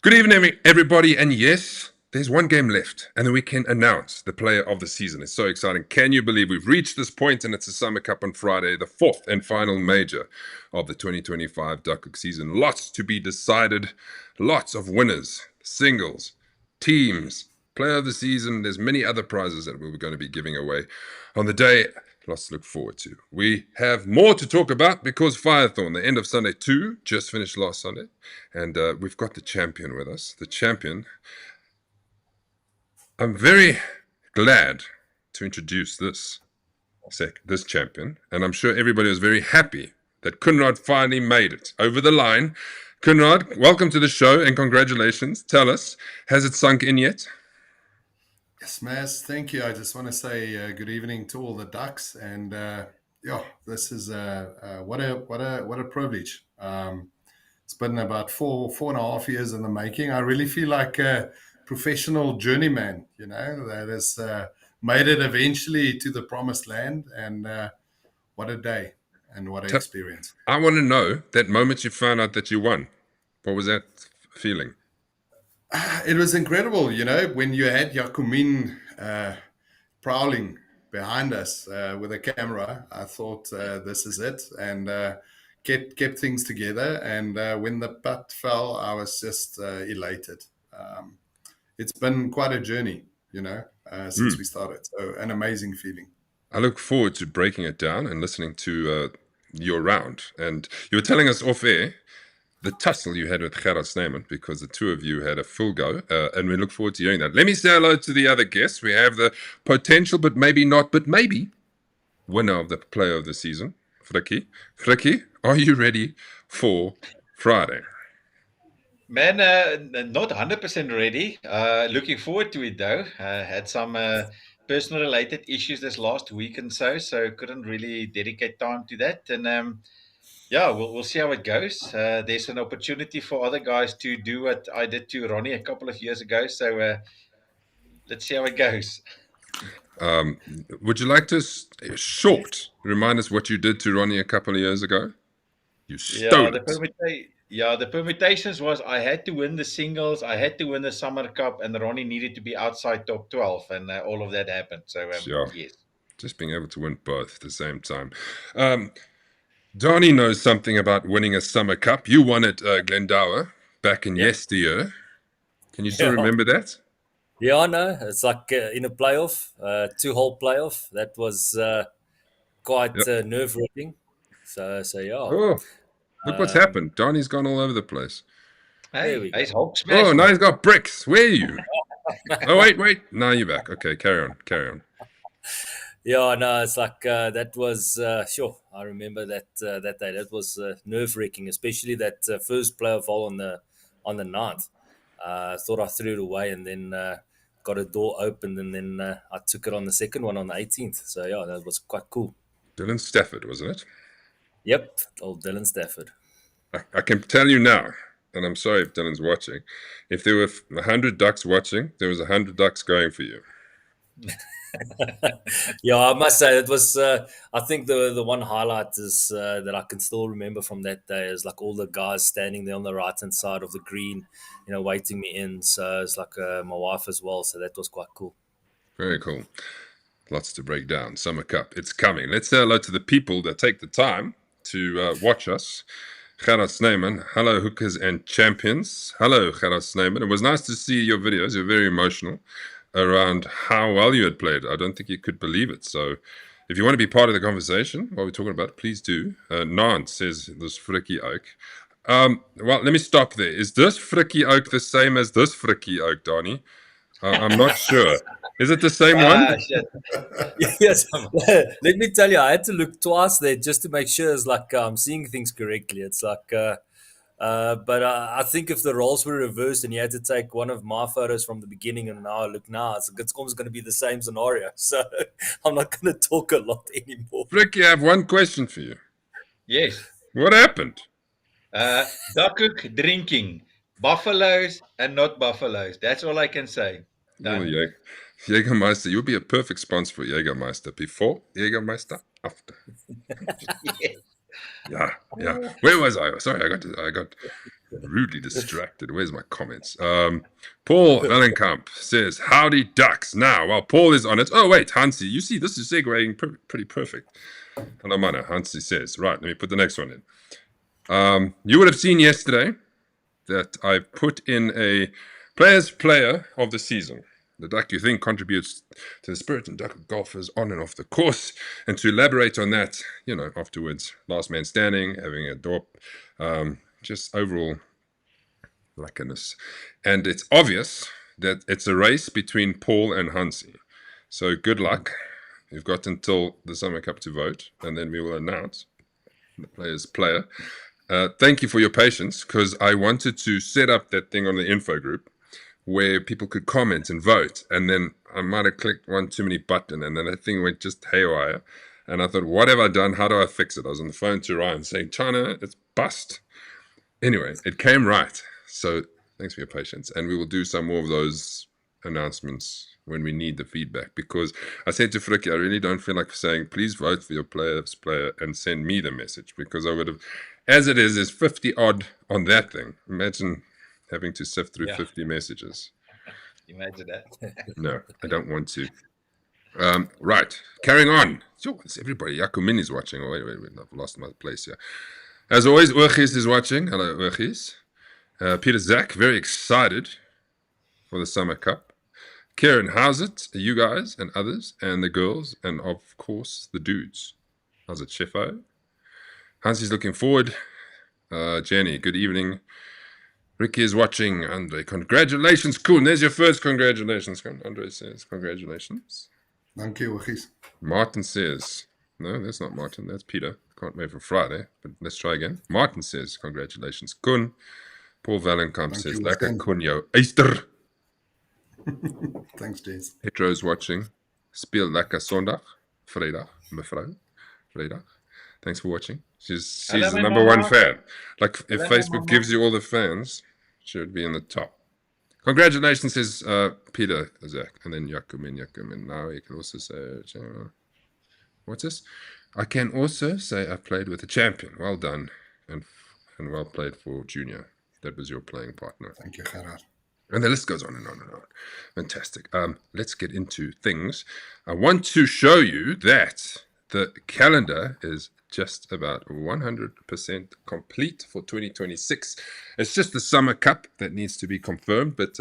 Good evening, everybody, and yes, there's one game left, and then we can announce the player of the season. It's so exciting. Can you believe we've reached this point, and it's the Summer Cup on Friday, the fourth and final major of the 2025 Duckhook season. Lots to be decided, lots of winners, singles, teams, player of the season. There's many other prizes that we're going to be giving away on the day. Lots to look forward to. We have more to talk about because Firethorn, the end of Sunday 2, just finished last Sunday. And we've got the champion with us. The champion. I'm very glad to introduce this champion. And I'm sure everybody was very happy that Kunrad finally made it over the line. Kunrad, welcome to the show and congratulations. Tell us, has it sunk in yet? Yes, Maz, thank you. I just want to say good evening to all the Ducks, and this is what a privilege. It's been about four and a half years in the making. I really feel like a professional journeyman, that has made it eventually to the promised land, and what a day and what an experience. I want to know that moment you found out that you won. What was that feeling? It was incredible, when you had Jacomin prowling behind us with a camera. I thought this is it, and kept things together. And when the putt fell, I was just elated. It's been quite a journey, since we started. So an amazing feeling. I look forward to breaking it down and listening to your round. And you were telling us off air the tussle you had with Gerard Snyman, because the two of you had a full go, and we look forward to hearing that. Let me say hello to the other guests. We have the potential, but maybe not, but maybe, winner of the player of the season, Frikkie. Frikkie, are you ready for Friday? Man, not 100% ready. Looking forward to it, though. Had some personal related issues this last week and so couldn't really dedicate time to that. And we'll see how it goes. There's an opportunity for other guys to do what I did to Ronnie a couple of years ago. So let's see how it goes. Would you like to remind us what you did to Ronnie a couple of years ago? You stole it. The permutations was I had to win the singles, I had to win the Summer Cup, and Ronnie needed to be outside top 12, and all of that happened. So yes. Just being able to win both at the same time. Donnie knows something about winning a Summer Cup. You won at Glendower back in yesteryear. Can you still remember that? Yeah, I know. It's like in a playoff, 2-hole playoff. That was quite nerve-wracking. So yeah. Oh, look what's happened. Donnie's gone all over the place. Hey, he's Hulk smash. Oh, now he's got bricks. Where are you? Oh, wait. Now you're back. Okay, carry on. Yeah, no, it's like that was sure. I remember that day. That was nerve-wracking, especially that first playoff hole on the 9th. Thought I threw it away, and then got a door opened, and then I took it on the second one on the 18th. So yeah, that was quite cool. Dylan Stafford, wasn't it? Yep, old Dylan Stafford. I can tell you now, and I'm sorry if Dylan's watching, if there were 100 ducks watching, there was 100 ducks going for you. Yeah, I must say it was. I think the one highlight is that I can still remember from that day is like all the guys standing there on the right hand side of the green, waiting me in. So it's like my wife as well. So that was quite cool. Very cool. Lots to break down. Summer Cup, it's coming. Let's say hello to the people that take the time to watch us. Gerard Snyman, hello hookers and champions. Hello, Gerard Snyman. It was nice to see your videos. You're very emotional around how well you had played. I don't think you could believe it. So if you want to be part of the conversation while we're talking about it, please do. Nant says this frikkie oak. Well, let me stop there. Is this frikkie oak the same as this frikkie oak, Donnie? I'm not sure. Is it the same one? Shit. Yes. Let me tell you, I had to look twice there just to make sure it's like I'm seeing things correctly. It's like, but I think if the roles were reversed and you had to take one of my photos from the beginning and now I look now, it's almost going to be the same scenario. So I'm not going to talk a lot anymore. Frikkie, I have one question for you. Yes. What happened? Duckhook drinking. Buffaloes and not buffaloes. That's all I can say. Well, Done. Jägermeister, you'll be a perfect sponsor for Jägermeister. Before Jägermeister, after. Yes. Yeah. Where was I? Sorry, I got rudely distracted. Where's my comments? Paul Vellenkamp says, "Howdy ducks." Now, while Paul is on it. Oh wait, Hansi, you see, this is segueing pretty perfect. Hello, mana. Hansi says, right. Let me put the next one in. You would have seen yesterday that I put in a player's player of the season. The duck you think contributes to the spirit and duck golfers on and off the course. And to elaborate on that, afterwards, last man standing, having a dorp, just overall luckiness. And it's obvious that it's a race between Paul and Hansi. So good luck. You've got until the Summer Cup to vote, and then we will announce the player's player. Thank you for your patience, because I wanted to set up that thing on the info group where people could comment and vote, and then I might have clicked one too many button, and then that thing went just haywire. And I thought, what have I done? How do I fix it? I was on the phone to Ryan saying, China, it's bust. Anyway, it came right. So thanks for your patience. And we will do some more of those announcements when we need the feedback, because I said to Frikkie, I really don't feel like saying, please vote for your player and send me the message, because I would have, as it is, there's 50 odd on that thing. Imagine having to sift through 50 messages. Imagine that. No, I don't want to. Right, carrying on. So, it's everybody. Yakumin is watching. Oh, wait, I've lost my place here. As always, Urgis is watching. Hello, Urgis. Peter Zach, very excited for the Summer Cup. Kieran, how's it? You guys and others and the girls and, of course, the dudes. How's it, Chefo? Hansi's looking forward. Jenny, good evening. Ricky is watching. Andre, congratulations. Cool. There's your first congratulations. Andre says, congratulations. Thank you, Wiggies. Martin says, no, that's not Martin. That's Peter. Can't wait for Friday, but let's try again. Martin says, congratulations. Kun. Paul Vellenkamp says, lekker kun jou eister. Thanks, James. Petro's watching. Speel lekker Sondag. Vrijdag. Mevrou. Vrijdag. Thanks for watching. She's the number one fan. Like, if Facebook gives you all the fans, she would be in the top. Congratulations, says Peter Zach. And then Yakumin. Now you can also say, what's this? I can also say I played with a champion. Well done. And well played for Junior. That was your playing partner. Thank you, Gerard. And the list goes on and on and on. Fantastic. Let's get into things. I want to show you that the calendar is just about 100% complete for 2026. It's just the Summer Cup that needs to be confirmed, but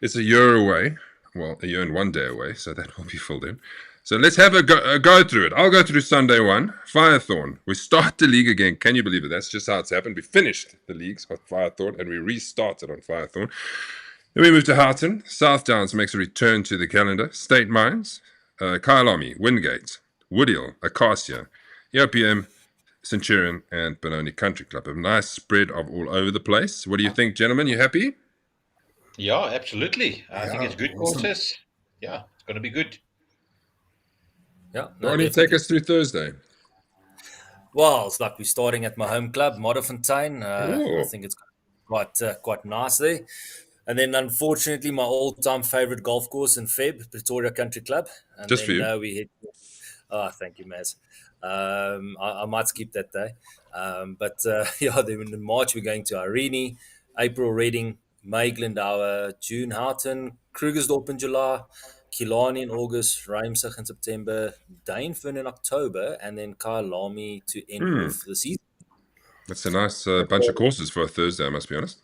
it's a year away. Well, a year and 1 day away, so that will be filled in. So let's have a go through it. I'll go through Sunday 1, Firethorn. We start the league again. Can you believe it? That's just how it's happened. We finished the leagues on Firethorn, and we restarted on Firethorn. Then we move to Houghton. South Downs makes a return to the calendar. State Mines, Kyalami, Wingate, Woodhill, Acacia, EOPM, Centurion, and Benoni Country Club. A nice spread of all over the place. What do you think, gentlemen? You happy? Yeah, absolutely. I think it's good awesome. courses. Yeah, it's going to be good. Yeah. Why don't you take us through Thursday? Well, it's like we're starting at my home club, Modderfontein. I Oh, think it's quite nice there. And then, unfortunately, my all-time favorite golf course in Feb, Pretoria Country Club. And just for then you. we hit. Oh, thank you, Maz. I might skip that day. But yeah, then in March we're going to Irene, April Reading, May Glendower, June Houghton, Krugersdorp in July, Killarney in August, Rymsig in September, Dainfern in October, and then Kyalami to end Hmm. off the season. That's a nice bunch of courses for a Thursday, I must be honest.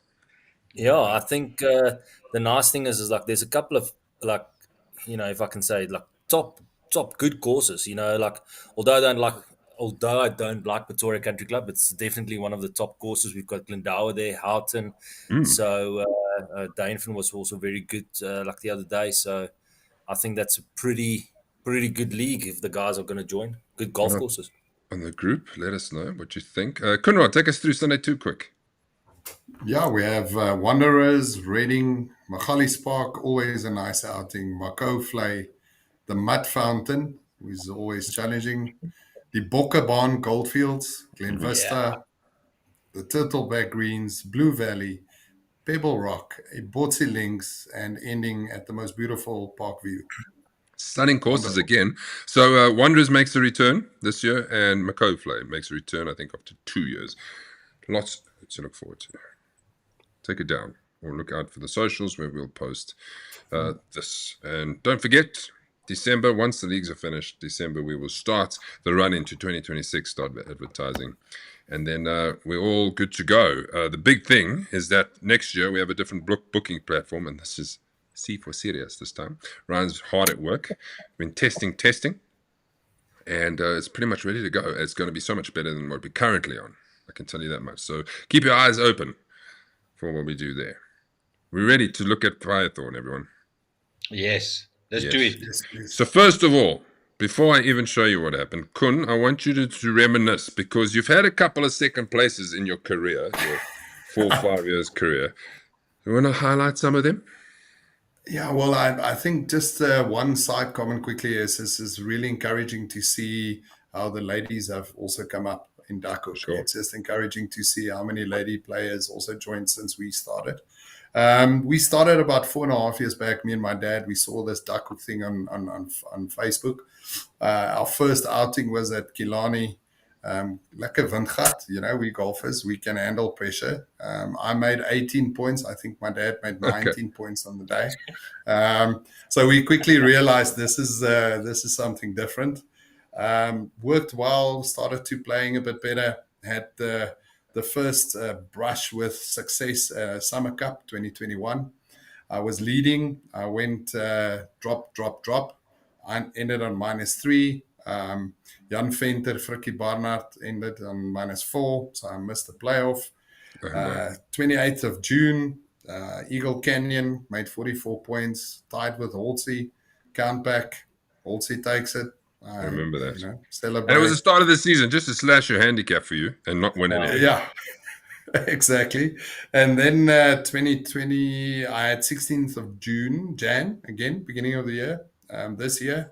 Yeah, I think the nice thing is like there's a couple of like if I can say like top good courses. Like although I don't like although I don't like Pretoria Country Club, it's definitely one of the top courses. We've got Glendower there, Houghton, Hmm. so Dainfern was also very good like the other day. So I think that's a pretty good league if the guys are going to join. Good golf Well, courses. on the group, let us know what you think. Kunrad, take us through Sunday 2 quick. Yeah, we have Wanderers, Reading, Magalies Park, always a nice outing. Makoflay, the Mud Fountain, which is always challenging. The Bokkabaan Goldfields, Glen Yeah. Vista, the Turtleback Greens, Blue Valley, Pebble Rock, Botsi Links, and ending at the most beautiful Parkview. Stunning courses Wonderful. again. So Wanderers makes a return this year, and Makoflay makes a return, I think, after 2 years. Lots to look forward to. Take it down, or look out for the socials where we'll post this. And don't forget, December, once the leagues are finished, December we will start the run into 2026, start advertising. And then we're all good to go. The big thing is that next year we have a different booking platform, and this is C for serious this time. Ryan's hard at work. We've been testing, and it's pretty much ready to go. It's going to be so much better than what we're currently on. I can tell you that much. So keep your eyes open for what we do there. We're ready to look at Firethorn, everyone. Yes, let's Yes. do it. Yes, please. So first of all, before I even show you what happened, Kun, I want you to reminisce, because you've had a couple of second places in your career, your 4 or 5 years career. You want to highlight some of them? Yeah, well, I think just one side comment quickly is really encouraging to see how the ladies have also come up in Duckhook. Sure. It's just encouraging to see how many lady players also joined since we started. We started about 4.5 years back. Me and my dad, we saw this Duckhook thing on Facebook. Our first outing was at Killarney. Lekker windgat, we golfers, we can handle pressure. I made 18 points. I think my dad made 19 points on the day. So we quickly realized this is something different. Worked well, started to playing a bit better, had the first brush with success, Summer Cup 2021. I was leading. I went drop. I ended on -3. Jan Venter, Frikkie Barnard ended on -4, so I missed the playoff. 28th of June, Eagle Canyon made 44 points, tied with Halsey. Count back, Halsey takes it. I remember that. Celebrate. And it was the start of the season, just to slash your handicap for you and not win anything. Yeah, exactly. And then 2020, I had 16th of Jan, again, beginning of the year. This year,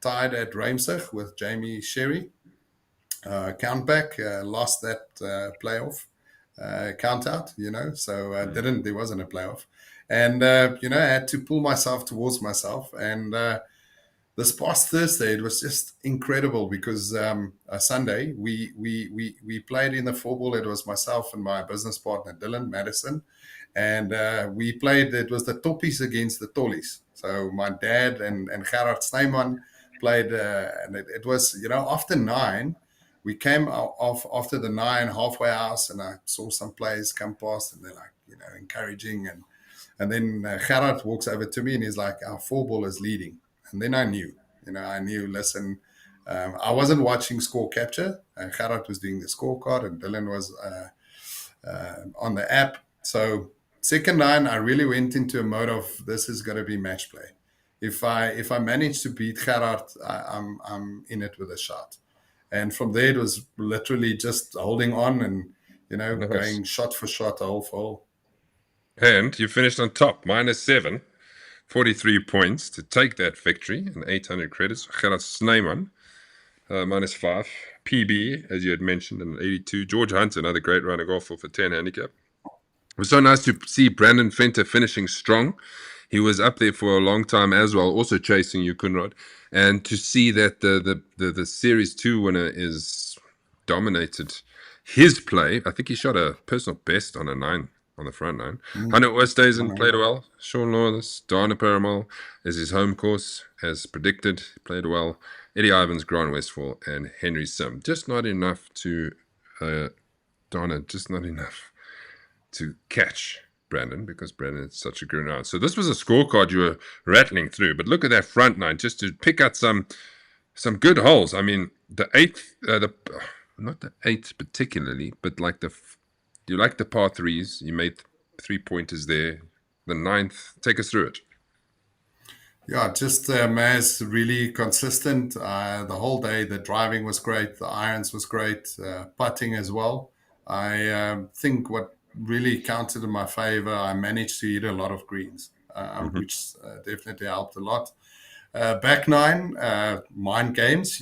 tied at Rymsig with Jamie Sherry. Countback, lost that playoff count out, so there wasn't a playoff. And, I had to pull myself towards myself. And this past Thursday, it was just incredible because Sunday, we played in the four ball. It was myself and my business partner, Dylan Madison. And we played, it was the Toppies against the Tollies. So my dad and Gerard Snyman played, and it was, after 9, we came off after the 9 halfway house, and I saw some players come past, and they're like, encouraging. And then Gerard walks over to me and he's like, our four ball is leading. And then I knew, listen, I wasn't watching score capture. Gerard was doing the scorecard and Dylan was on the app. So second 9, I really went into a mode of this is going to be match play. If I manage to beat Gerard, I'm in it with a shot. And from there, it was literally just holding on and, Nice. Going shot for shot, hole for hole. And you finished on top, -7, 43 points to take that victory and 800 credits. Gerard Snyman, -5, PB, as you had mentioned, in 82. George Hunter, another great round of golf for 10 handicap. It was so nice to see Brandon Fenter finishing strong. He was up there for a long time as well, also chasing you, Kunrad. And to see that the Series 2 winner is dominated his play. I think he shot a personal best on a 9 on the front 9. Hunter Oosthuizen played well. Sean Lawless, Dana Paramal is his home course, as predicted. Played well. Eddie Ivans, Grant Westfall, and Henry Sim. Just not enough to, Dana, just not enough to catch Brandon, because Brandon is such a good round. So this was a scorecard you were rattling through, but look at that front 9, just to pick out some good holes. I mean, the 8th, not the 8th particularly, but like you like the par 3s. You made 3-pointers there. The 9th, take us through it. Yeah, just Maz, really consistent the whole day. The driving was great. The irons was great. Putting as well. I think what really counted in my favor, I managed to hit a lot of greens, which definitely helped a lot. Back 9, mind games,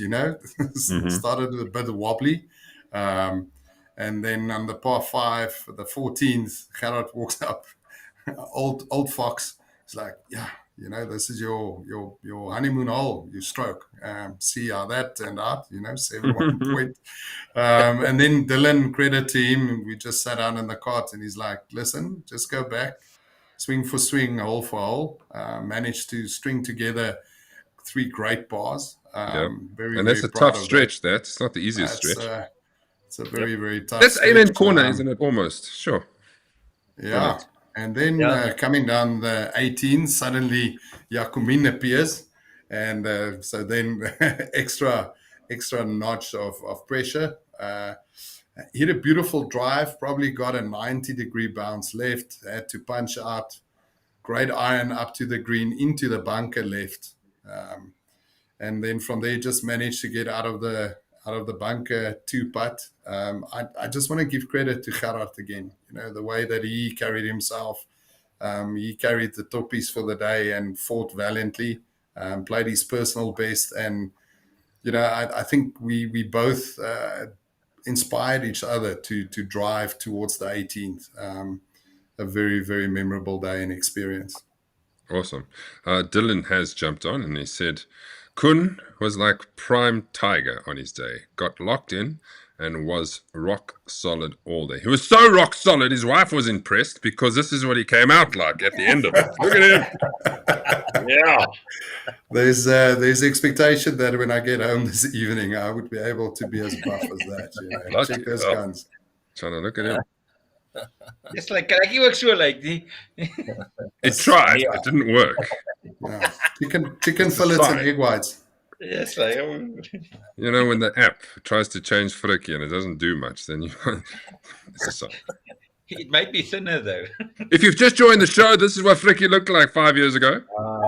started a bit wobbly. And then on the par 5, the 14th, Gerard walks up, old Fox. He's like, yeah, this is your honeymoon hole, your stroke. See how that turned out, 7-1 point. And then Dylan, credit to him, we just sat down in the cart and he's like, listen, just go back, swing for swing, hole for hole. Managed to string together 3 great bars. Very, and that's very a proud tough of stretch. It's not the easiest stretch. It's a very, very tough That's stretch. Amen corner, isn't it? Almost, sure. Yeah. And then coming down the 18, suddenly Jacomin appears. And so then extra notch of pressure. Hit a beautiful drive, probably got a 90-degree bounce left, had to punch out. Great iron up to the green, into the bunker left. And then from there, just managed to get out of the bunker 2-putt. I just want to give credit to Gerard again. The way that he carried himself. He carried the toppies for the day and fought valiantly. Played his personal best. And, I think we both inspired each other to drive towards the 18th. A very, very memorable day and experience. Awesome. Dylan has jumped on and he said, Kun was like prime tiger on his day, got locked in and was rock solid all day. He was so rock solid, his wife was impressed because this is what he came out like at the end of it. Look at him. Yeah. There's expectation that when I get home this evening, I would be able to be as buff as that. Check those guns. Trying to look at him. It's like, can I give so like the? It tried. It didn't work. Yeah. Chicken fillets and egg whites. Yes, like when the app tries to change Frikkie and it doesn't do much, then it's a sign. It might be thinner though. If you've just joined the show, this is what Frikkie looked like 5 years ago.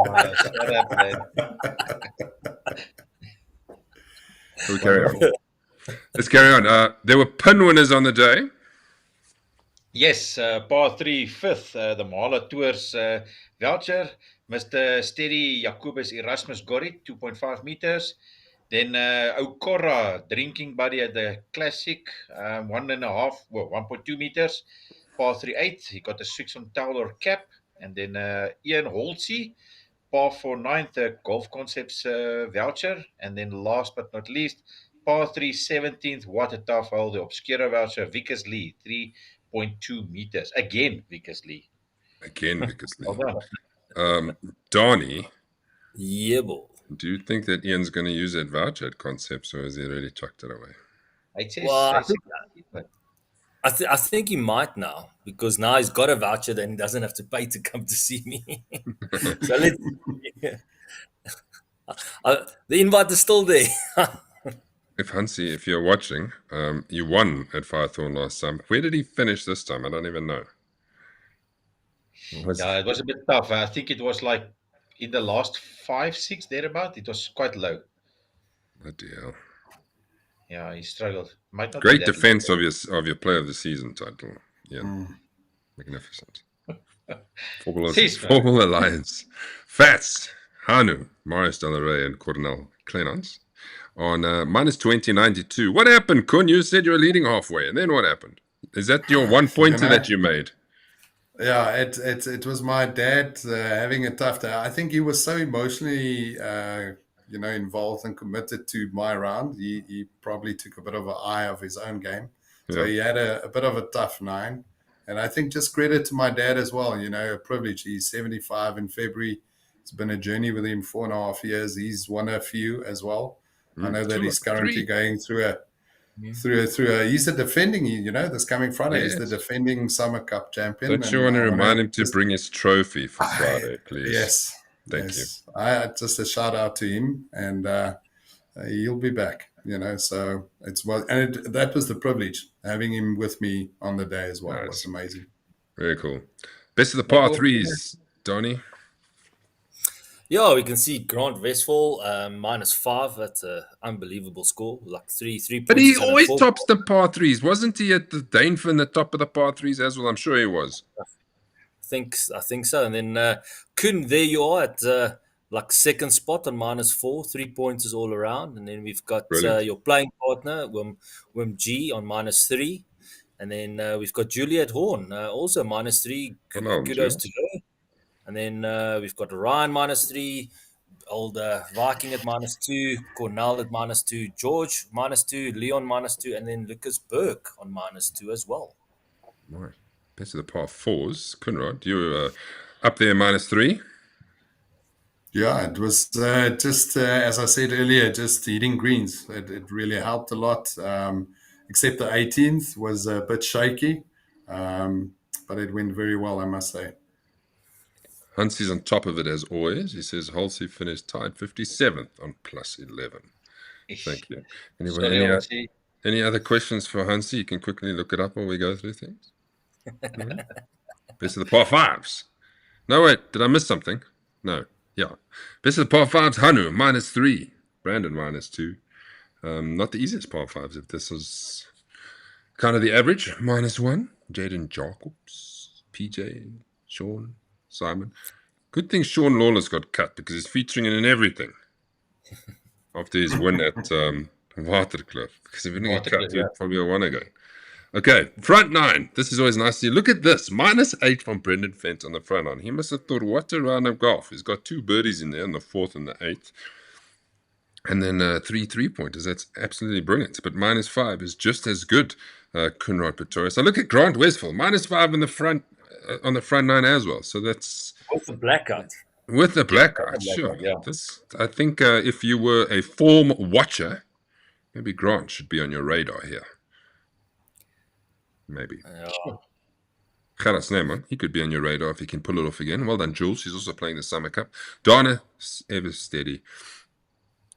Shut up, man. So we carry on. Let's carry on. There were pin winners on the day. Yes, par 3 fifth, the Mahler Tours voucher. Mr. Steady Jacobus Erasmus Gorit, 2.5 meters. Then Okora, drinking buddy at the Classic, 1.2 meters. Par 3 8th, he got a 6 on towel or cap. And then Ian Holtzy, par 4 9th, Golf Concepts voucher. And then last but not least, par 3 17th, what a tough hole, the Obscura voucher, Vickers Lee, 3.2 meters. Again, Vickers Lee. Well done. Donnie. Yeah, boy. Do you think that Ian's going to use that voucher at Concepts, or has he already chucked it away? I think he might now, because now he's got a voucher, then he doesn't have to pay to come to see me. So let's. The invite is still there. Hansi, if you're watching, you won at Firethorn last time. Where did he finish this time? I don't even know. It was a bit tough. I think it was like in the last 5, 6 thereabout. It was quite low. Bloody hell. Yeah, he struggled. Might not Great defense of your Player of the Season title. Yeah, magnificent. Formula Alliance. Fats, Hanu, Marius Del Rey, and Cornel Clenons. on minus 20.92. What happened, Kun? You said you were leading halfway, and then what happened? Is that your one pointer that you made? Yeah, it was my dad having a tough day. I think he was so emotionally, involved and committed to my round. He probably took a bit of an eye of his own game. So he had a bit of a tough 9. And I think just credit to my dad as well, a privilege. He's 75 in February. It's been a journey with him 4.5 years. He's won a few as well. I know that he's currently going through a he's the defending, this coming Friday. He's the defending Summer Cup champion. Don't you want to remind him to bring his trophy for Friday, please? Yes. Thank you. I just a shout out to him, and he'll be back. So that was the privilege having him with me on the day as well. Nice. It was amazing. Very cool. Best of the par threes, Donnie. Yeah, we can see Grant Westphal -5. That's an unbelievable score, like three points. But he always tops the par threes, wasn't he? At the Danefin, the top of the par threes as well. I'm sure he was. I think so. And then Kun, there you are at like second spot on -4, 3 pointers all around. And then we've got your playing partner, Wim G, on -3. And then we've got Juliet Horn, also -3. Kudos to her. And then we've got Ryan -3, old Viking at -2, Cornell at -2, George -2, Leon -2, and then Lucas Burke on -2 as well. Right. Best of the par fours. Kunrad, you were up there -3. Yeah, it was just, as I said earlier, just hitting greens. It really helped a lot, except the 18th was a bit shaky, but it went very well, I must say. Hansie's on top of it as always. He says Halsey finished tied 57th on +11. Thank you. Any other questions for Hansie? You can quickly look it up while we go through things. Best of the par fives. No, wait, did I miss something? No. Yeah. Best of the par fives, Hanu, -3. Brandon, -2. Not the easiest par fives, if this is kind of the average. -1. Jaden Jacobs, PJ, Sean, Simon. Good thing Sean Lawless got cut because he's featuring in everything after his win at Waterkloof. Because if he didn't get cut, he'd probably won again. Okay, front 9. This is always nice to see. Look at this. -8 from Brendan Fent on the front 9. He must have thought, what a round of golf. He's got 2 birdies in there on the 4th and the 8th. And then 3 3-pointers. That's absolutely brilliant. But -5 is just as good, Kunrad Pretoria. So look at Grant Westphal. -5 in the front, on the front 9 as well. So that's... With the blackout. With the blackout, sure. Yeah. I think if you were a form watcher, maybe Grant should be on your radar here. Maybe. Gerard Sneeman, he could be on your radar if he can pull it off again. Well done, Jules. She's also playing the Summer Cup. Dana, ever steady.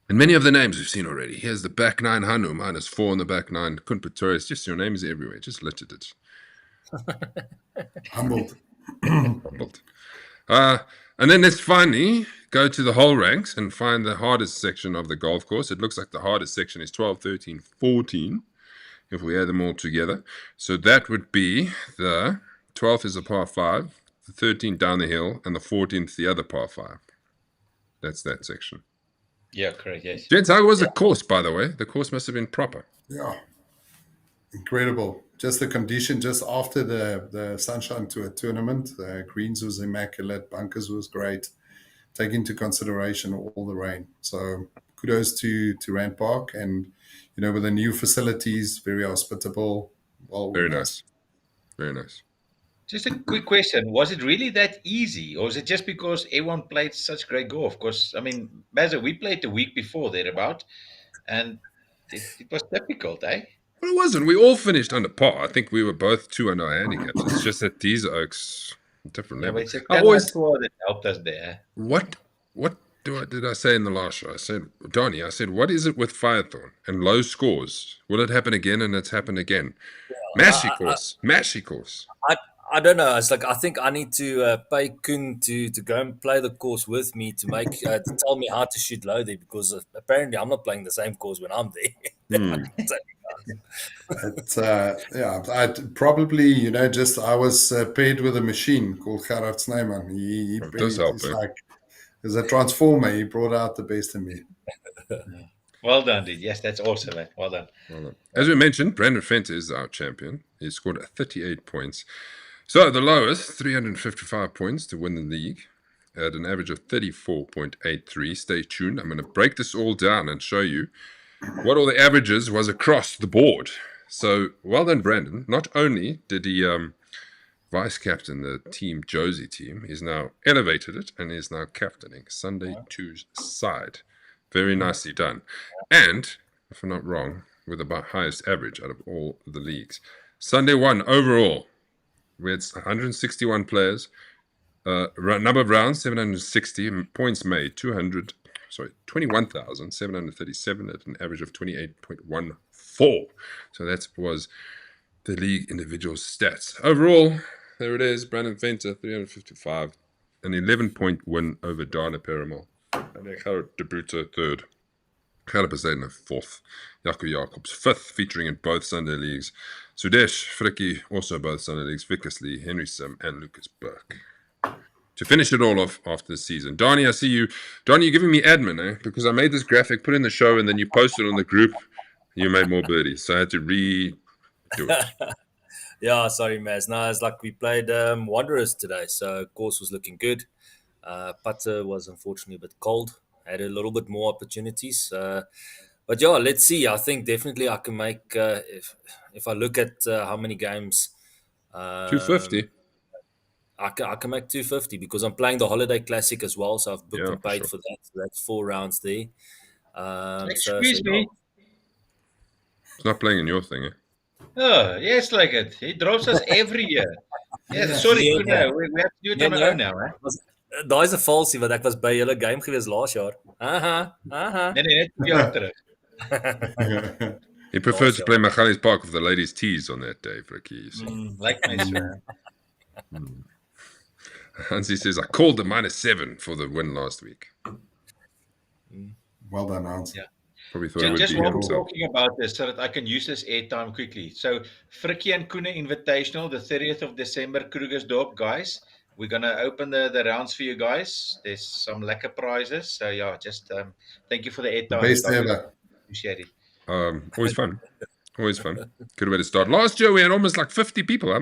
And many of the names we've seen already. Here's the back 9, Hanu, -4 on the back 9. Kun Pretorius, just your name is everywhere. Just littered it. Humbled. Humbled. And then let's finally go to the hole ranks and find the hardest section of the golf course. It looks like the hardest section is 12, 13, 14. If we add them all together. So that would be the 12th is a par 5, the 13th down the hill, and the 14th the other par 5. That's that section. Yeah, correct, yes. Gents, how was the course, by the way? The course must have been proper. Yeah. Incredible. Just the condition just after the Sunshine Tour tournament. Greens was immaculate. Bunkers was great. Take into consideration all the rain. So kudos to Randpark, and with the new facilities, very hospitable. Well, very nice. Very nice. Just a quick question. Was it really that easy? Or is it just because everyone played such great golf? Because, I mean, Mazza, we played the week before thereabout, and it was difficult, eh? Well, it wasn't. We all finished under par. I think we were both 2 under our handicaps. It's just that these Oaks, different level. It's a tour that helped us there. What did I say in the last show? I said, Donnie, what is it with Firethorn and low scores? Will it happen again? And it's happened again. Mashy course. I don't know. It's like I think I need to pay Kun to go and play the course with me to make to tell me how to shoot low there, because apparently I'm not playing the same course when I'm there. I probably I was paired with a machine called Gerard Sneeman. He does help. He's like, as a transformer, he brought out the best in me. Well done, dude. Yes, that's awesome, man. Well done. Well done. As we mentioned, Brandon Fenter is our champion. He scored 38 points. So the lowest, 355 points to win the league at an average of 34.83. Stay tuned. I'm going to break this all down and show you what all the averages was across the board. So well done, Brandon. Not only did he vice captain the Team Josie team, he's now elevated it and is now captaining Sunday 2's side. Very nicely done. And, if I'm not wrong, with the highest average out of all the leagues. Sunday 1 overall, we had 161 players, number of rounds 760, points made 21,737 at an average of 28.14. So that was the league individual stats. Overall, there it is, Brandon Venter 355, an 11-point win over Dana Perumal. And then Gerard de Bruyne third, Gerard Bezuidenhout fourth, Jaco Jacobs fifth, featuring in both Sunday leagues. Sudesh Frikkie also both Sunday leagues, Vickers Lee, Henry Sim, and Lucas Burke. To finish it all off after the season. Donnie, I see you. Donnie, you're giving me admin, eh? Because I made this graphic, put it in the show, and then you posted it on the group. You made more birdies, so I had to redo it. Yeah, sorry, Maz. No, it's like we played Wanderers today, so course was looking good. Putter was unfortunately a bit cold. Had a little bit more opportunities. But yeah, let's see. I think definitely I can make, if I look at how many games. 250. I can make 250 because I'm playing the Holiday Classic as well. So I've booked and paid for that. So that's 4 rounds there. Excuse me. It's not playing in your thing, eh? Oh, yes, like it. He drops us every year. Yes, sorry, we have to do it on our own now, eh? Daar is 'n falsie want ek was by julle game gewees laas jaar. Nee, net 2 jaar terug. He preferred to play Magalies Park with the ladies' tees on that day, Frikkie. Like my sir. Hansie says, I called the -7 for the win last week. Well done, Hans. Yeah. Probably thought it would Just be while we're himself. talking about this, so that I can use this airtime quickly. So, Frikkie and Koene Invitational, the 30th of December, Krugersdorp, guys. We're going to open the rounds for you guys. There's some lekker prizes. So, yeah, just thank you for the airtime. Best ever. Appreciate it. Always fun. Always fun. Good way to start. Last year, we had almost like 50 people. How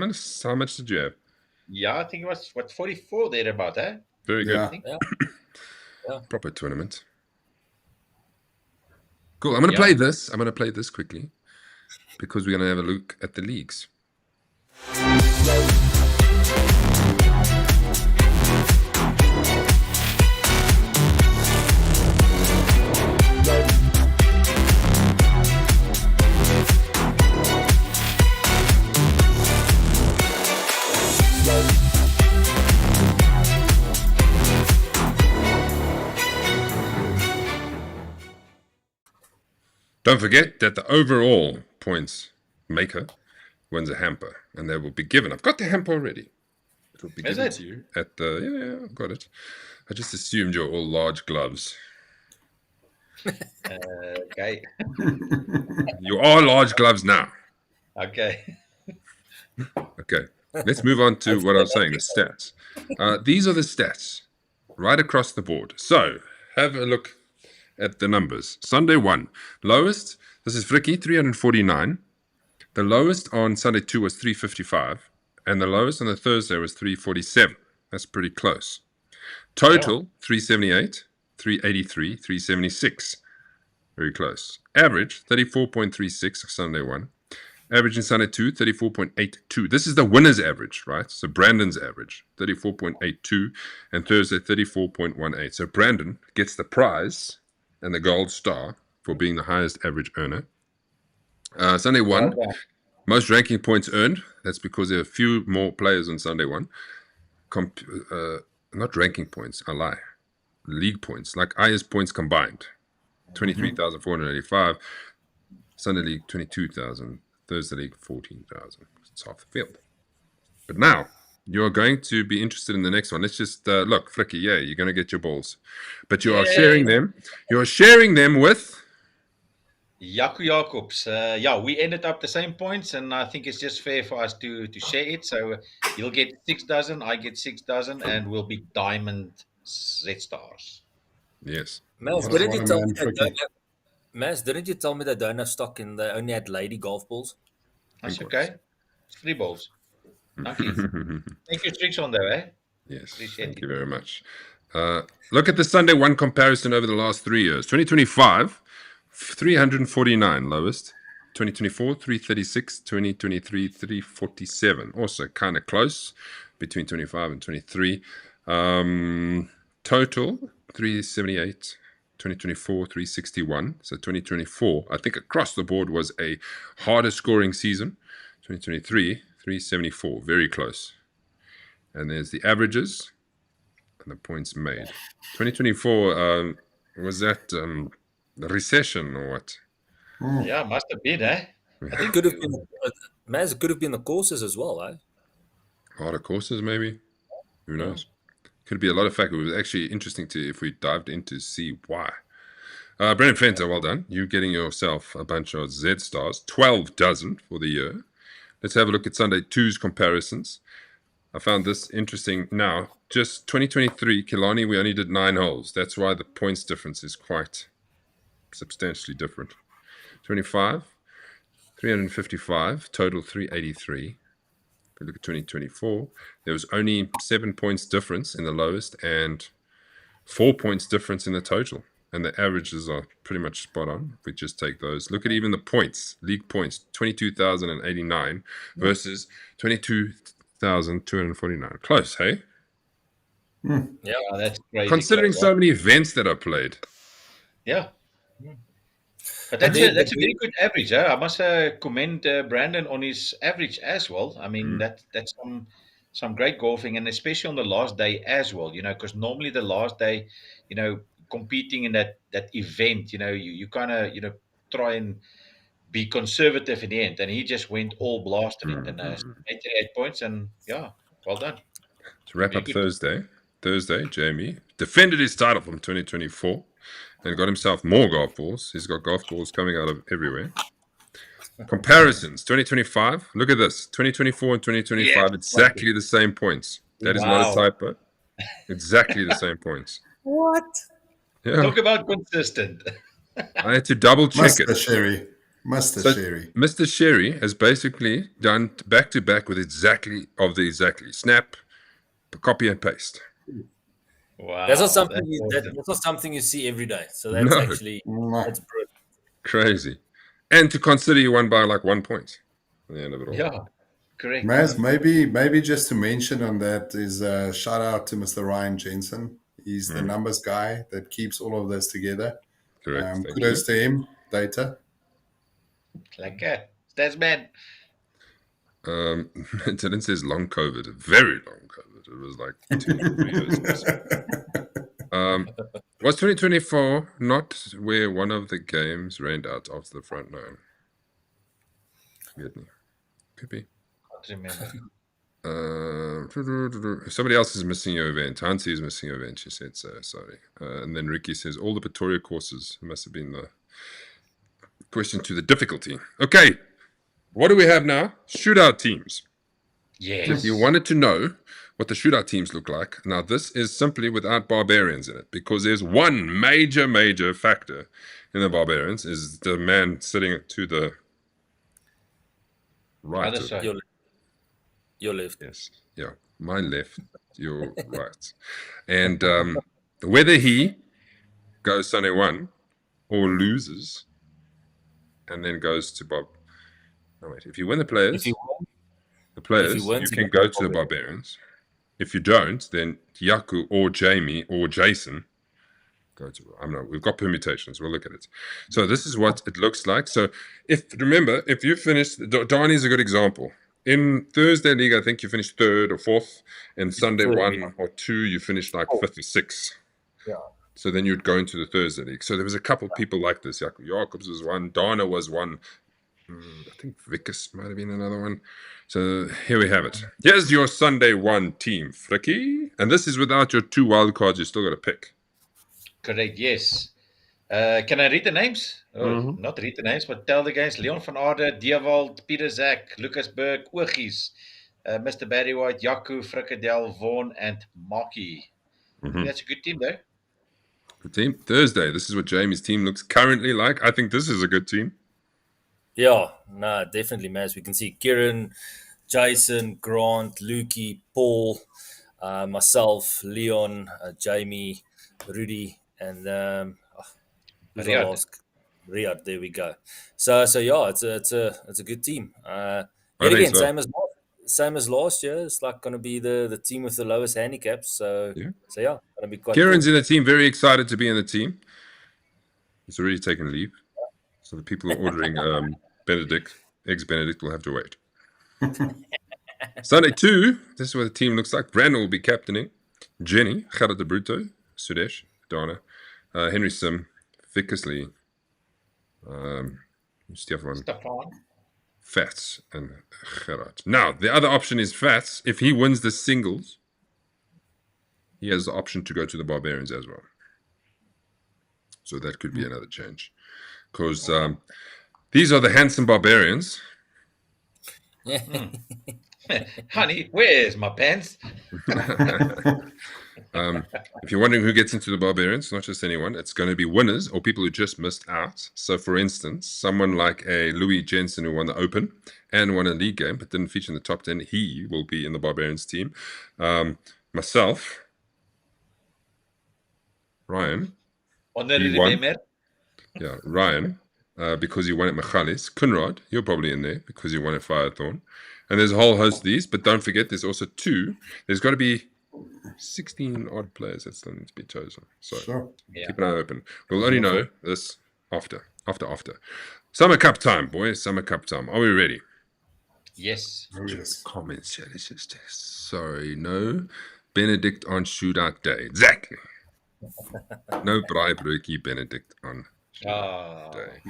much did you have? Yeah, I think it was, 44 there about, eh? Very good. Yeah. Proper tournament. Cool. I'm going to play this. I'm going to play this quickly because we're going to have a look at the leagues. Don't forget that the overall points maker wins a hamper, and they will be given. I've got the hamper already. It will be given to you at the. Yeah, I've got it. I just assumed you're all large gloves. Okay. You are large gloves now. Okay. Okay. Let's move on to what I was saying, the stats. These are the stats right across the board. So have a look at the numbers. Sunday 1, lowest, this is Frikkie, 349. The lowest on Sunday 2 was 355. And the lowest on the Thursday was 347. That's pretty close. Total, 378, 383, 376. Very close. Average, 34.36 Sunday 1. Average in Sunday 2, 34.82. This is the winner's average, right? So Brandon's average, 34.82. And Thursday, 34.18. So Brandon gets the prize and the gold star for being the highest average earner. Sunday 1, most ranking points earned. That's because there are a few more players on Sunday 1. Not ranking points, I lie. League points, like IS points combined. 23,485. Sunday League, 22,000. Thursday League, 14,000. It's half the field. But now, you're going to be interested in the next one. Let's just look, Frikkie, yeah, you're going to get your balls. But you are sharing them. You're sharing them with Jaco Jacobs. We ended up the same points, and I think it's just fair for us to share it. So you'll get 6 dozen, I get 6 dozen, and we'll be diamond Z stars. Yes. Maz, what did you tell me? Maz, didn't you tell me they don't have stock and they only had lady golf balls? That's Pink okay. It's free balls. Dankie. ones. Thank you, Tricks, on there, eh? Yes, Appreciate thank it. you very much. Look at the Sunday one comparison over the last 3 years. 2025, 349 lowest. 2024, 336. 2023, 347. Also kind of close between 25 and 23. Total, 378. 2024, 361. So 2024, I think across the board was a harder scoring season. 2023, 374. Very close. And there's the averages and the points made. 2024, was that the recession or what? Yeah, must have been, eh? I It think could have been, Maz, it could have been the courses as well, eh? Harder courses, maybe? Who knows? Could be a lot of factors. It was actually interesting to if we dived in to see why. Brendan Fenter, well done. You getting yourself a bunch of Z stars. 12 dozen for the year. Let's have a look at Sunday 2's comparisons. I found this interesting. Now, just 2023, Killarney, we only did 9 holes. That's why the points difference is quite substantially different. 25, 355, total 383. If we look at 2024, there was only 7 points difference in the lowest and 4 points difference in the total. And the averages are pretty much spot on. If we just take those, look at even the points, league points, 22,089 versus 22,249. Close, hey? yeah, that's crazy. Considering close, so many events that are played. Yeah. But And then- that's a very good average. Eh? I must commend Brandon on his average as well. I mean, that's some great golfing, and especially on the last day as well. You know, because normally the last day, you know, competing in that event, you know, you kind of try and be conservative in the end, and he just went all blast in it, and 88 points, and yeah, well done. To wrap Very up good. Thursday, Jamie defended his title from 2024 and got himself more golf balls. He's got golf balls coming out of everywhere. Comparisons, 2025. Look at this. 2024 and 2025, Yeah. exactly the same points. That is not Wow. a typo. Exactly the same points. What? Yeah. Talk about consistent. I had to double check it. Mr. Sherry. Mr. So Sherry. Mr. Sherry has basically done back to back with exactly. Snap, copy and paste. Wow. That's not something that's awesome. that's not something you see every day. So that's No. actually that's brilliant. Crazy. And to consider you won by like 1 point at the end of it all. Yeah, correct. Maz, maybe just to mention on that is shout out to Mr. Ryan Jensen. He's the numbers guy that keeps all of this together. Correct. Thank Kudos to him. Data. Lekker. That's man. you. Dylan says long COVID, very long COVID. It was like 2 or 3 years. Was 2024 not where one of the games rained out off the front nine? Could be. Can't remember. Somebody else is missing your event. Hansi is missing your event. She said so. Sorry. And then Ricky says all the Pretoria courses. It must have been the question to the difficulty. Okay. What do we have now? Shootout teams. Yes. If you wanted to know what the shootout teams look like, now this is simply without barbarians in it, because there's one major factor in the barbarians is the man sitting to the right. Other side. Your left. Yes. Yeah. My left, your right. And whether he goes Sunday 1 or loses and then goes to Bob. No, wait. If you win the players, If you win, you can go to the barbarians. If you don't, then Yaku or Jamie or Jason go to. I don't know. We've got permutations. We'll look at it. So this is what it looks like. So if you finished, Donnie is a good example. In Thursday League, I think you finished 3rd or 4th. In Sunday 1 or 2, you finished like 5th or 6th. Yeah. So then you'd go into the Thursday League. So there was a couple of people like this. Jacobs was one. Dana was one. I think Vickers might have been another one. So here we have it. Here's your Sunday 1 team, Fricky. And this is without your 2 wild cards you still got to pick. Correct, yes. Can I read the names? Not read the names, but tell the guys. Leon van Aarde, Dewald, Peter Zak, Lucas Burke, Ogies, Mr. Barry White, Jaco, Frikadel, Vaughan, and Markie. That's a good team, though. Good team. Thursday, this is what Jamie's team looks currently like. I think this is a good team. Yeah, no, definitely, man. As we can see, Kieran, Jason, Grant, Lukey, Paul, myself, Leon, Jamie, Rudy, and who's our Riyadh. last? Riyadh. There we go. So yeah, it's a good team. I Yet think again, so. same as last year. It's like going to be the team with the lowest handicaps. So Yeah. yeah, going to be quite Kieran's cool. in the team, very excited to be in the team. He's already taken leave. So the people who are ordering Eggs Benedict will have to wait. Sunday 2, this is what the team looks like. Brandon will be captaining. Jenny, Gerard de Bruto, Sudesh, Dana, Henry Sim, Vickersley, Stefan, Fats, and Gerard. Now, the other option is Fats. If he wins the singles, he has the option to go to the Barbarians as well. So that could be another change. Because these are the handsome Barbarians. Honey, where's my pants? If you're wondering who gets into the Barbarians, not just anyone, it's going to be winners or people who just missed out. So, for instance, someone like a Louis Jensen who won the Open and won a league game but didn't feature in the top 10, he will be in the Barbarians team. Myself, Ryan. Honorary won. Demer. Yeah, Ryan, because you won at Michalis. Kunrad, you're probably in there because you won at Firethorn. And there's a whole host of these, but don't forget there's also 2. There's got to be 16 odd players that still need to be chosen. So Sure. keep an eye open. We'll only know this after. Summer Cup time, boys. Summer Cup time. Are we ready? Yes. Oh, yes. Comments here. This is just sorry. No Benedict on shootout day. Exactly. No Braaibroekie Benedict on Ah, day.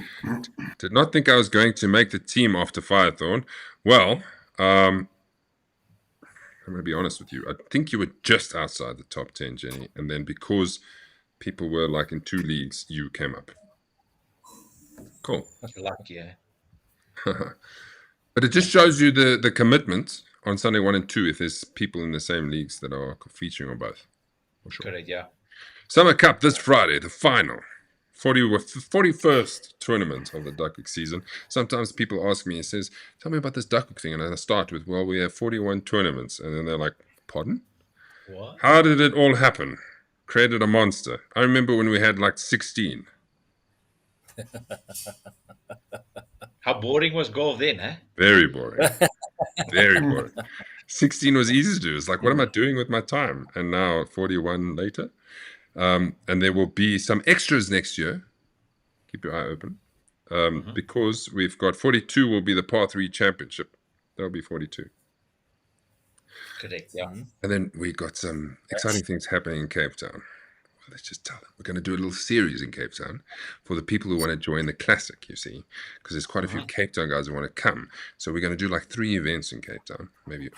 Did not think I was going to make the team after Firethorn. Well, I'm going to be honest with you. I think you were just outside the top 10, Jenny. And then because people were like in 2 leagues, you came up. Cool. lucky, eh? But it just shows you the commitment on Sunday 1 and 2 if there's people in the same leagues that are featuring on both. For sure. Correct, yeah. Summer Cup this Friday, the final. 41st tournament of the Duckhook season. Sometimes people ask me and says, tell me about this Duckhook thing. And I start with, well, we have 41 tournaments. And then they're like, pardon? What? How did it all happen? Created a monster. I remember when we had like 16. How boring was golf then, eh? Very boring. Very boring. 16 was easy to do. It's like, what am I doing with my time? And now 41 later. And there will be some extras next year. Keep your eye open. Because we've got 42 will be the par 3 championship. That'll be 42. Correct, yeah. And then we got some exciting things happening in Cape Town. Well, let's just tell them. We're going to do a little series in Cape Town for the people who want to join the Classic, you see, because there's quite a few Cape Town guys who want to come. So we're going to do like 3 events in Cape Town, maybe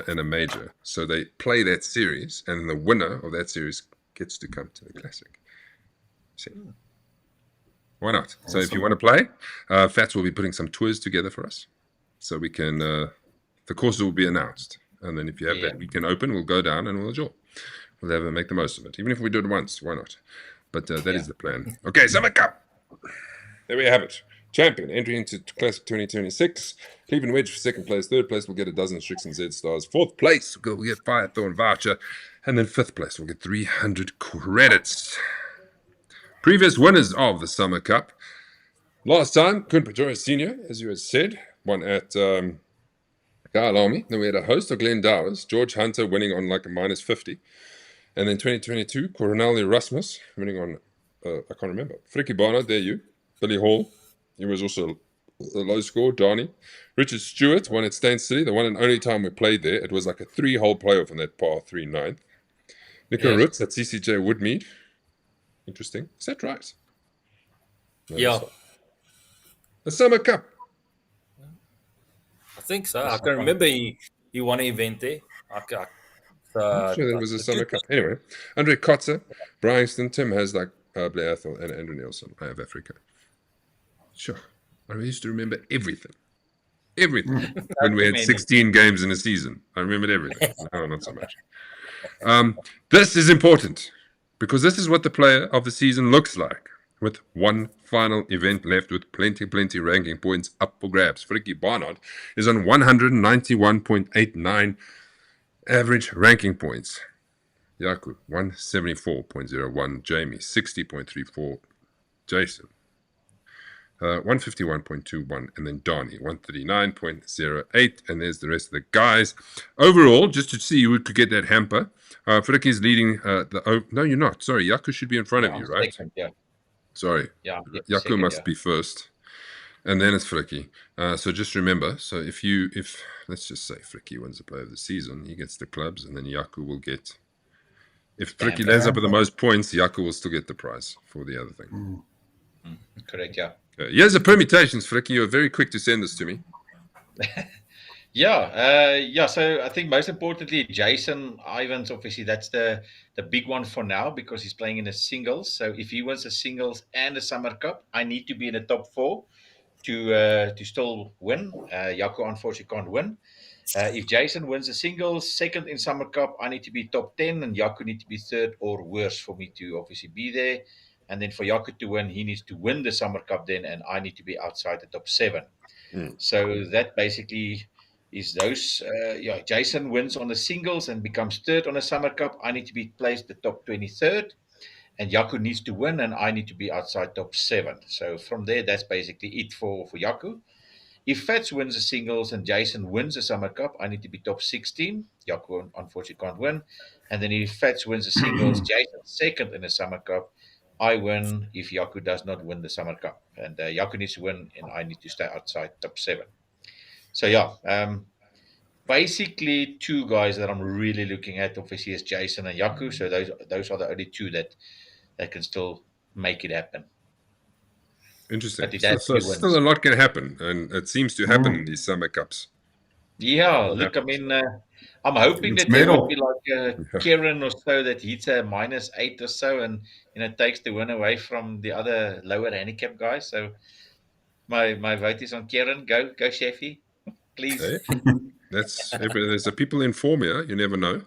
in a major. So they play that series, and the winner of that series gets to come to the Classic. See? Why not? Awesome. So if you want to play, Fats will be putting some tours together for us. So we can, the courses will be announced. And then if you have that weekend open, we'll go down and we'll enjoy. We'll have make the most of it. Even if we do it once, why not? But that is the plan. Okay, Summer Cup. There we have it. Champion, entry into Classic 2026. Cleveland Wedge for 2nd place. 3rd place, we'll get a dozen Strix and Z stars. 4th place, we'll get Firethorn voucher. And then 5th place, we'll get 300 credits. Previous winners of the Summer Cup. Last time, Kun Pretoria Senior, as you had said, won at Kyle Army. Then we had a host of Glenn Dowers. George Hunter winning on like a minus 50. And then 2022, Coronel Erasmus winning on, I can't remember. Frikkie Barnard, there you. Billy Hall, he was also a low score. Donnie. Richard Stewart won at Stain City. The one and only time we played there. It was like a 3-hole playoff on that par 3 9th. Nico Ritz at CCJ Woodmead. Interesting. Is that right? No, Yeah. The Summer Cup. I think so. I can remember he won an event there. I'm sure there was a Summer Cup. Anyway, Andre Kotzer, Bryanston, Tim Hasluck, Blair Ethel, and Andrew Nielsen. I have Africa. Sure. I used to remember everything. Everything. When we had 16 games in a season. I remembered everything. No, not so much. This is important. because this is what the player of the season looks like, with one final event left with plenty ranking points up for grabs. Frikkie Barnard is on 191.89 average ranking points. Yaku, 174.01. Jamie, 60.34. Jason, 151.21, and then Donnie, 139.08, and there's the rest of the guys. Overall, just to see who could get that hamper, Frikkie's leading no, you're not. Sorry, Yaku should be in front of you, right? Second, yeah. Sorry. Yeah. Yaku Second, must yeah. be first, and then it's Frikkie. So just remember, so if let's just say Frikkie wins the player of the season, he gets the clubs, and then Yaku will get... If Frikkie lands up with the most points, Yaku will still get the prize for the other thing. Correct, yeah. Here's the permutations, Frikkie. You're very quick to send this to me. So I think most importantly, Jason Ivans, obviously that's the big one for now because he's playing in the singles. So if he wins the singles and the Summer Cup, I need to be in the top 4 to still win. Jaco unfortunately can't win. If Jason wins the singles, second in Summer Cup, I need to be top 10, and Jaco need to be third or worse for me to obviously be there. And then for Jaco to win, he needs to win the Summer Cup then, and I need to be outside the top 7. So that basically is those. Jason wins on the singles and becomes third on the Summer Cup. I need to be placed the top 23rd, and Jaco needs to win, and I need to be outside top 7. So from there, that's basically it for Jaco. If Fats wins the singles and Jason wins the Summer Cup, I need to be top 16. Jaco unfortunately can't win. And then if Fats wins the singles, Jason second in the Summer Cup, I win if Jaco does not win the Summer Cup. And Jaco needs to win, and I need to stay outside top 7. So basically 2 guys that I'm really looking at obviously is Jason and Jaco. So those are the only 2 that can still make it happen. Interesting. So still a lot can happen, and it seems to happen in these Summer Cups. Yeah, look, I mean, I'm hoping that there would be like Kieran or so that hits a -8 or so, and takes the win away from the other lower handicap guys. So my vote is on Kieran. Go Sheffy, please. Okay. There's a people in form here. You never know.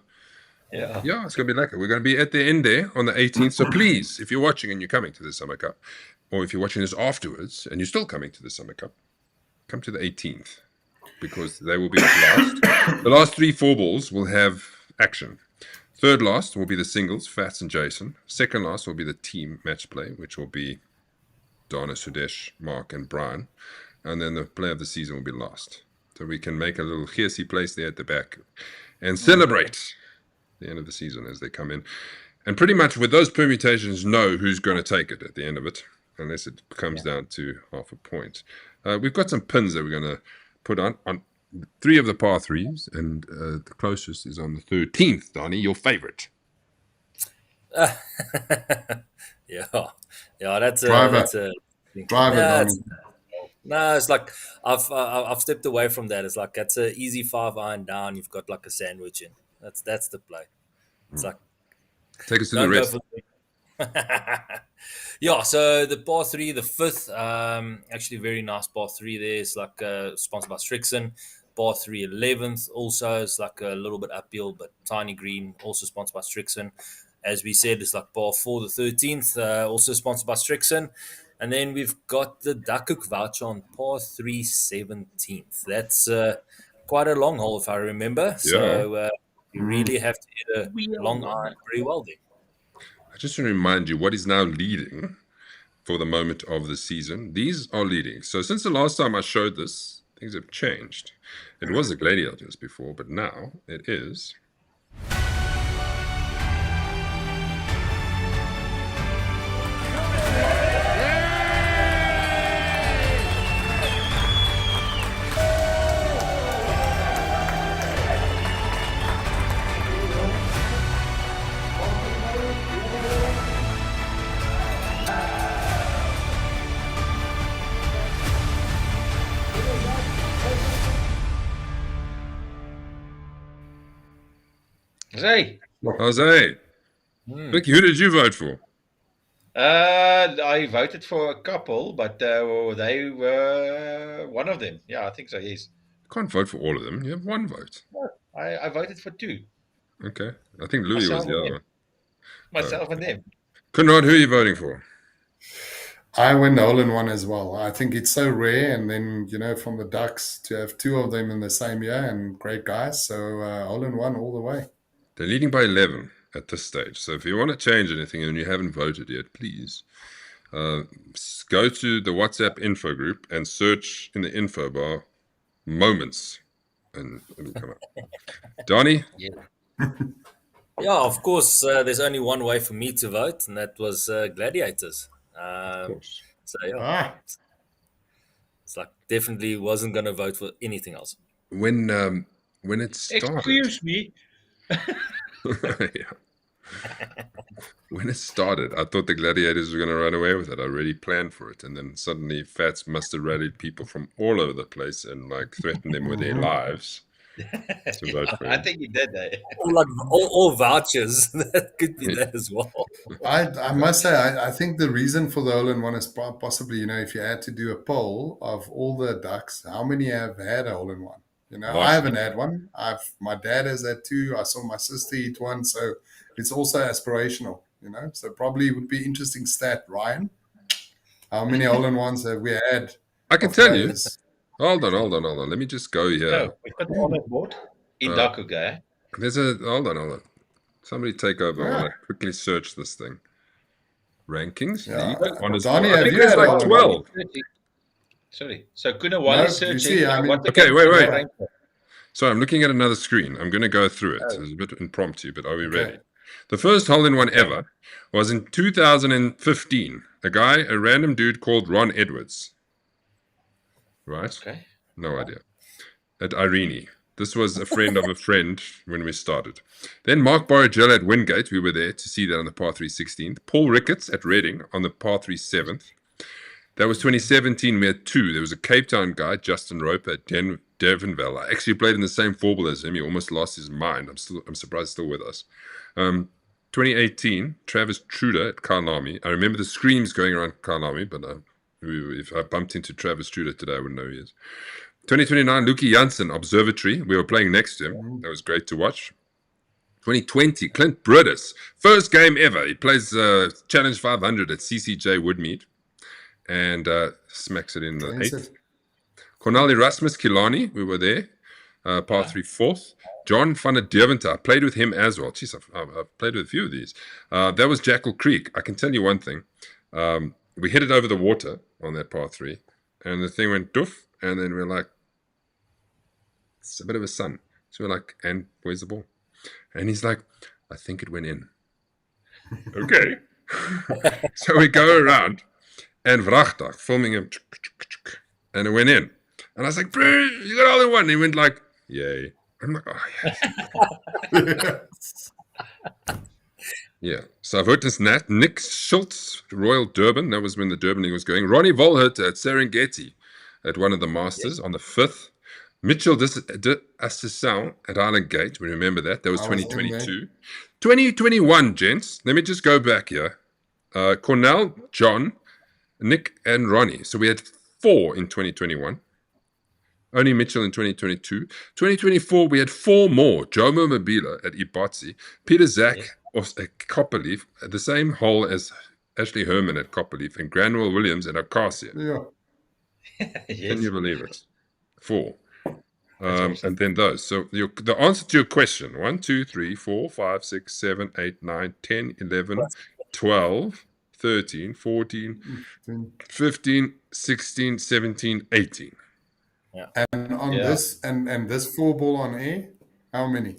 Yeah, it's going to be lekker. We're going to be at the end there on the 18th. So please, if you're watching and you're coming to the Summer Cup, or if you're watching this afterwards and you're still coming to the Summer Cup, come to the 18th, because they will be last. The last 3 4 balls will have action. Third last will be the singles, Fats and Jason. Second last will be the team match play, which will be Donna, Sudesh, Mark, and Brian. And then the player of the season will be last. So we can make a little geersy place there at the back and celebrate the end of the season as they come in. And pretty much with those permutations, know who's going to take it at the end of it, unless it comes down to half a point. We've got some pins that we're going to put on 3 of the par 3s, and the closest is on the 13th. Donnie, your favorite? That's a driver, Donnie. No, it's like I've stepped away from that. It's like that's an easy 5 iron down. You've got like a sandwich in. That's the play. It's like take us to the rest. So the par 3, the 5th, actually very nice par 3 there. It's like sponsored by Strixon. Par 3 11th also is like a little bit uphill, but tiny green, also sponsored by Strixon. As we said, it's like par 4 the 13th, also sponsored by Strixon. And then we've got the Duckhook voucher on par 3 17th. That's quite a long hole if I remember. Yeah. So you really have to hit a long iron very well there. I just want to remind you what is now leading for the moment of the season. These are leading. So since the last time I showed this, things have changed. It was the Gladiators before, but now it is... Jose. Vicky, who did you vote for? I voted for a couple, but they were one of them. Yeah, I think so, yes. You can't vote for all of them. You have 1 vote. I voted for 2. Okay. I think Louis was the other one. Myself and them. Conrad, who are you voting for? I went hole in one as well. I think it's so rare, and then from the Ducks to have two of them in the same year, and great guys. So hole in one all the way. They're leading by 11 at this stage. So if you want to change anything and you haven't voted yet, please go to the WhatsApp info group and search in the info bar moments, and it'll come up. Donnie? Yeah, of course, there's only one way for me to vote, and that was Gladiators. Of course. So, yeah, Ah, it's like definitely wasn't going to vote for anything else. When it started, Excuse me. yeah. When it started, I thought the Gladiators were going to run away with it. I already planned for it, and then suddenly Fats must have rallied people from all over the place and like threatened them with their lives to vote for I him. think he did that. Or like all vouchers, that could be that as well. I must say, I think the reason for the hole in one is possibly, if you had to do a poll of all the Ducks, how many have had a hole in one? I haven't had one. My dad has had two. I saw my sister eat one, so it's also aspirational. So probably would be interesting stat, Ryan. How many hole in ones have we had? I can of tell you. players? Hold on. Let me just go here. No, we've got the on board in Duckhook, eh? There's hold on. Somebody take over. I want to quickly search this thing. Rankings. Yeah. League, honest Donnie, I have think you there's had like all of 12. Sorry. So Kuna Wall is No, you searching. see, I mean- what the Okay, Kuna wait. rank is. So I'm looking at another screen. I'm going to go through it. It's a bit impromptu, but are we Okay. ready? The first hole-in-one ever was in 2015. A random dude called Ron Edwards. Right? Okay. No idea. At Irene. This was a friend of a friend when we started. Then Mark Borragel at Wingate. We were there to see that on the par 3 16th. Paul Ricketts at Reading on the par 3 7th. That was 2017. We had two. There was a Cape Town guy, Justin Roper at Devonville. I actually played in the same four ball as him. He almost lost his mind. I'm surprised he's still with us. 2018, Travis Truder at Karnami. I remember the screams going around Karnami, but if I bumped into Travis Truder today, I wouldn't know who he is. 2029, Luki Janssen, Observatory. We were playing next to him. That was great to watch. 2020, Clint Brodus. First game ever. He plays Challenge 500 at CCJ Woodmead and smacks it in the 8th. Cornel Erasmus Kilani, we were there. Par 3 4th. John van der Deventer, I played with him as well. Jeez, I've played with a few of these. That was Jackal Creek. I can tell you one thing. We hit it over the water on that par 3, and the thing went doof, and then we're like, it's a bit of a sun. So we're like, and where's the ball? And he's like, I think it went in. Okay. So we go around, and Vrachtag filming him, and it went in. And I was like, you got all in one. And he went like, yay. I'm like, oh, yes. Yeah. So I've heard this Nick Schultz, Royal Durban. That was when the Durban League was going. Ronnie Volhert at Serengeti at one of the Masters on the 5th. Mitchell Assisau at Island Gate. We remember that. That was 2022. 2021, gents. Let me just go back here. Cornell, John, Nick, and Ronnie. So we had 4 in 2021. Only Mitchell in 2022. 2024, we had 4 more. Jomo Mabila at Ibotsi. Peter Zach at Copperleaf at the same hole as Ashley Herman at Copperleaf and Granwell Williams at Acacia. Yeah. Yes. Can you believe it? 4. And then those. So the answer to your question, 1, 2, 3, 4, 5, 6, 7, 8, 9, 10, 11, 12, 13, 14, 15, 16, 17, 18. Yeah. And on this and this 4 ball on air, how many?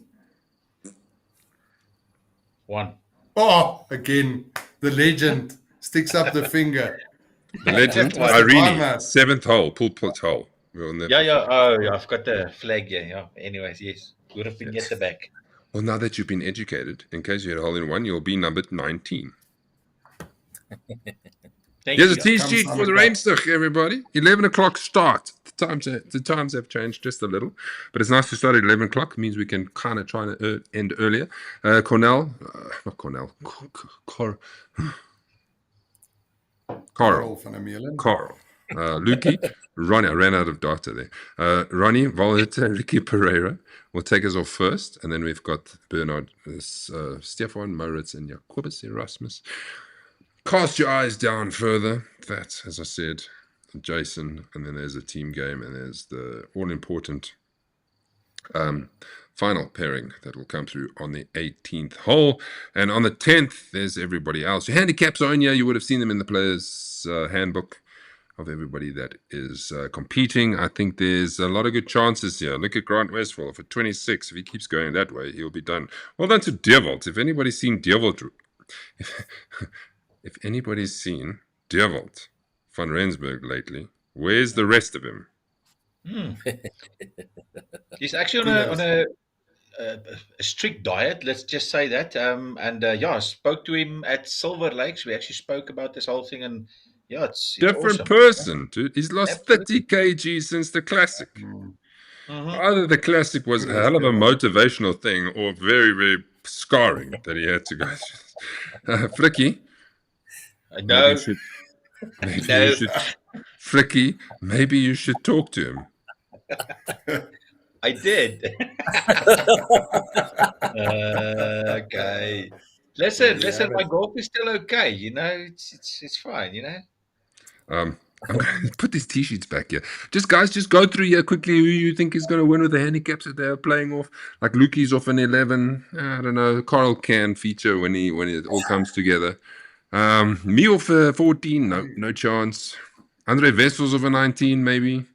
1. Oh, again, the legend sticks up the finger. The legend, Mr. Irene, Palmer. 7th hole, pulpit hole. We're on that. Yeah. Oh, yeah. I've got the flag here. Yeah. Anyways, yes. Would have been at the back. Well, now that you've been educated, in case you had a hole in one, you'll be numbered 19. Thank Here's a you. tease Comes sheet on for the the back. Rainstock, everybody. 11 o'clock start. The times have changed just a little, but it's nice to start at 11 o'clock. It means we can kind of try to end earlier. Carl. Carl van der Meulen. Carl. Lukey, Ronnie, I ran out of data there. Ronnie, Volhita, Ricky Pereira will take us off first. And then we've got Bernard, Stefan, Moritz, and Jacobus Erasmus. Cast your eyes down further. That, as I said, Jason. And then there's a team game. And there's the all-important final pairing that will come through on the 18th hole. And on the 10th, there's everybody else. Your handicaps are in here. You would have seen them in the player's handbook of everybody that is competing. I think there's a lot of good chances here. Look at Grant Westphal for 26. If he keeps going that way, he'll be done. Well done to Deerwold. If anybody's seen Deerwold, if anybody's seen Deerwold van Rensburg lately, where's the rest of him? He's actually on a strict diet, let's just say that. I spoke to him at Silver Lakes. We actually spoke about this whole thing, and it's different awesome. person, dude. He's lost 30 kg since the classic. Either the classic was a hell of a motivational thing or very, very scarring that he had to go through. Flicky. No. You should, Flicky, maybe you should talk to him. I did. Okay. Listen, my golf is still okay, it's fine, I'm going to put these T-sheets back here. Just go through here quickly who you think is going to win with the handicaps that they're playing off. Like Lukey's off an 11. I don't know. Carl can feature when it all comes together. Me off a 14. No chance. Andre Wessels of a 19, maybe.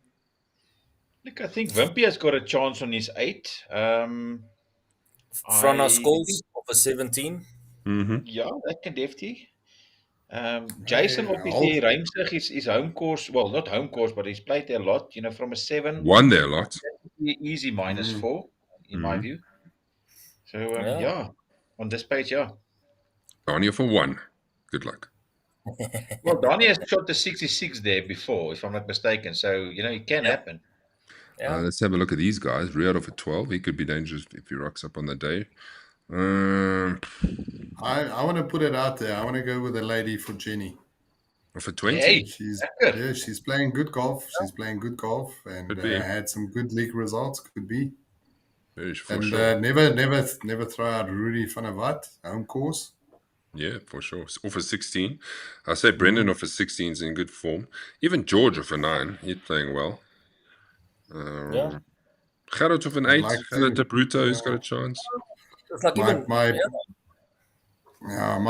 Look, I think Wimpy has got a chance on his 8. Frana Scholes of a 17. Yeah, that can definitely. Jason, obviously, Reimsig is home course. Well, not home course, but he's played there a lot. From a 7. Won there a lot. Easy -4, in my view. So, on this page, Donnie for 1. Good luck. Well, Donnie has shot the 66 there before, if I'm not mistaken. So, it can happen. Let's have a look at these guys. Riyad for 12. He could be dangerous if he rocks up on the day. I want to put it out there. I want to go with a lady for Jenny. For 20? Hey, she's playing good golf. She's playing good golf and had some good league results. Could be. Sure. Never throw out Rudy van der Walt, home course. Yeah, for sure. Off a 16. I say Brendan off a 16 is in good form. Even George off a 9. He's playing well. Gerrit off an 8. Gerrit de Bruto, who's got a chance. My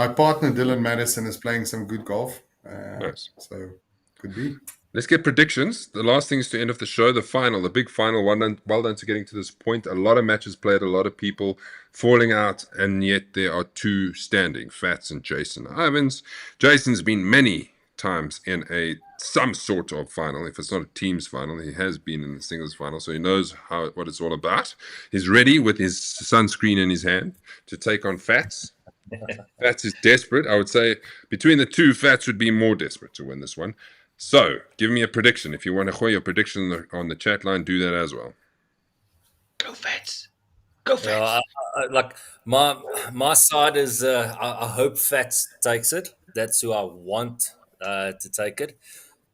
partner Dylan Madison is playing some good golf. Nice. So could be. Let's get predictions. The last thing is to end off the show, the final, the big final. Well done to getting to this point. A lot of matches played, a lot of people falling out, and yet there are 2 standing, Fats and Jason Ivins. Jason's been many times in some sort of final. If it's not a team's final, he has been in the singles final, so he knows what it's all about. He's ready with his sunscreen in his hand to take on Fats. Fats is desperate. I would say between the 2, Fats would be more desperate to win this one. So, give me a prediction. If you want to show your prediction on the chat line, do that as well. Go Fats. Go Fats. Like my side is, I hope Fats takes it. That's who I want to take it.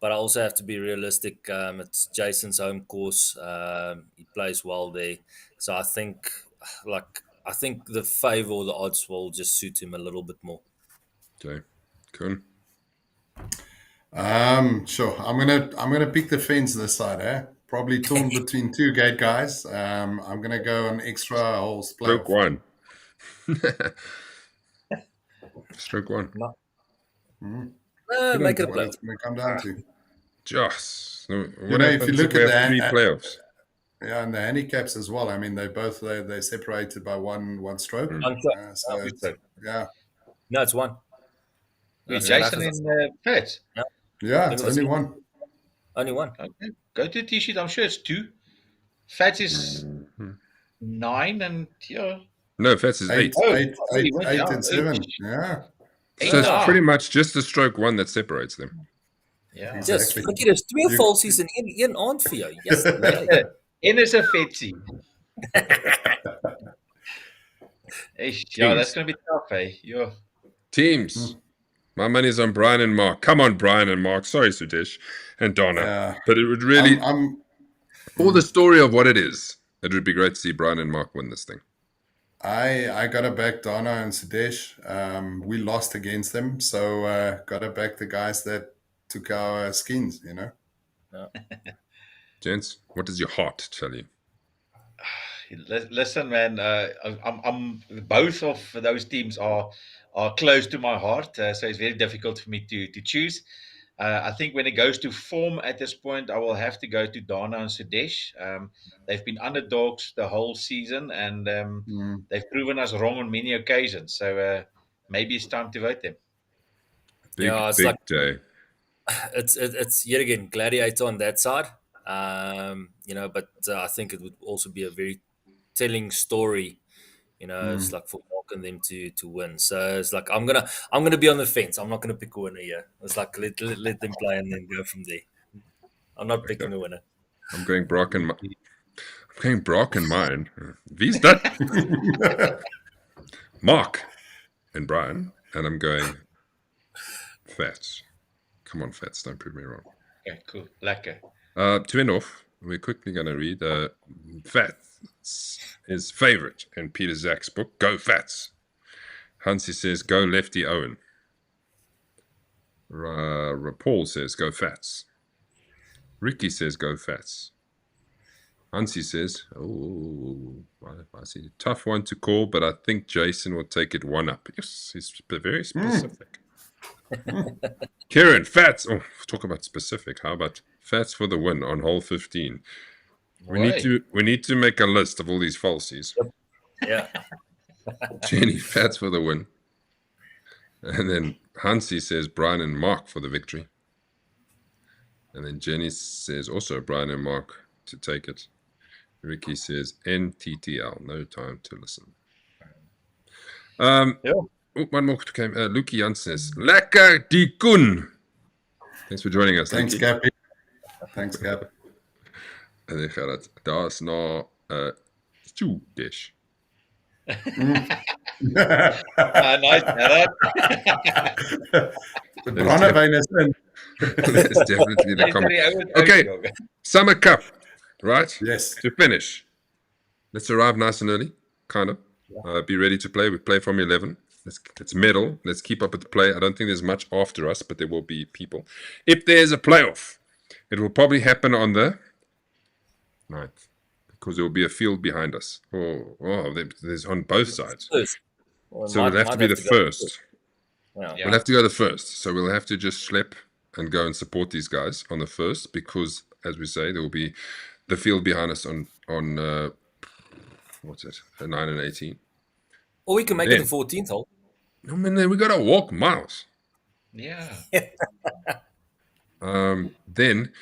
But I also have to be realistic. It's Jason's home course. He plays well there. So I think the favor or the odds will just suit him a little bit more. Okay, cool. Sure. I'm gonna pick the fence this side, Probably torn between 2 gate guys. I'm gonna go on extra holes. Stroke 1. Stroke 1. Make it a play. It's gonna come down to. Just if you look at the 3 playoffs. Yeah, and the handicaps as well. I mean, they separated by one stroke. Yeah. No, it's 1. Jason and Fats. Yeah, it's only 1. Only 1. Okay. Go to the T-sheet. I'm sure it's 2. Fats is 9 and No, Fats is 8. 8 and 7. Yeah. So it's pretty much just the stroke 1 that separates them. Yeah. Just look at it. 2 falsies and een aand vir jou. Yes. En is 'n Fetsie. That's going to be tough, Yeah. Teams. My money's on Brian and Mark. Come on, Brian and Mark. Sorry, Sudesh and Donna. Yeah. But it would really, I'm for the story of what it is, it would be great to see Brian and Mark win this thing. I got to back Donna and Sudesh. We lost against them, so got to back the guys that took our skins. Gents, what does your heart tell you? Listen, man. I'm both of those teams are close to my heart, so it's very difficult for me to choose. I think when it goes to form at this point, I will have to go to Dana and Sudesh. They've been underdogs the whole season, and they've proven us wrong on many occasions. So maybe it's time to vote them. Big, Yeah, it's big like- day. It's yet again gladiator on that side. But I think it would also be a very telling story. It's like for Mark and them to win. So it's like I'm gonna be on the fence. I'm not gonna pick a winner here. It's like let them play and then go from there. I'm not picking a winner. I'm going Brock and mine. V's done. Mark and Brian, and I'm going Fats. Come on, Fats, don't prove me wrong. Okay, cool. Lekker. To end off, we're quickly going to read Fats, his favorite in Peter Zach's book, Go Fats. Hansi says, Go Lefty Owen. Paul says, Go Fats. Ricky says, Go Fats. Hansi says, I see. Tough one to call, but I think Jason will take it one up. Yes, he's very specific. Kieran, Fats. Oh, talk about specific. How about Fats for the win on hole 15? We need to make a list of all these falsies. Yeah. Jenny, Fats for the win. And then Hansi says Brian and Mark for the victory. And then Jenny says also Brian and Mark to take it. Ricky says NTTL, no time to listen. One more came. Luki Jan says Lekker die Koen. Thanks for joining us. Thanks, Cappy. Thanks, Cap. En dan gaat het. Daar is nou Sudesh. Nice. The brandewijn is in. That's definitely the comment. Okay, Summer Cup, right? Yes. To finish. Let's arrive nice and early, kind of. Be ready to play. We play from 11. Let's medal. Let's keep up with the play. I don't think there's much after us, but there will be people. If there's a playoff, it will probably happen on the 9th, because there will be a field behind us. There's on both sides. Well, So we'll have to be the first. Yeah. Yeah. We'll have to go the first. So we'll have to just schlep and go and support these guys on the first, because, as we say, there will be the field behind us on what's it, 9 and 18. Or we can make it the 14th hole. I mean, then we got to walk miles. Yeah. Then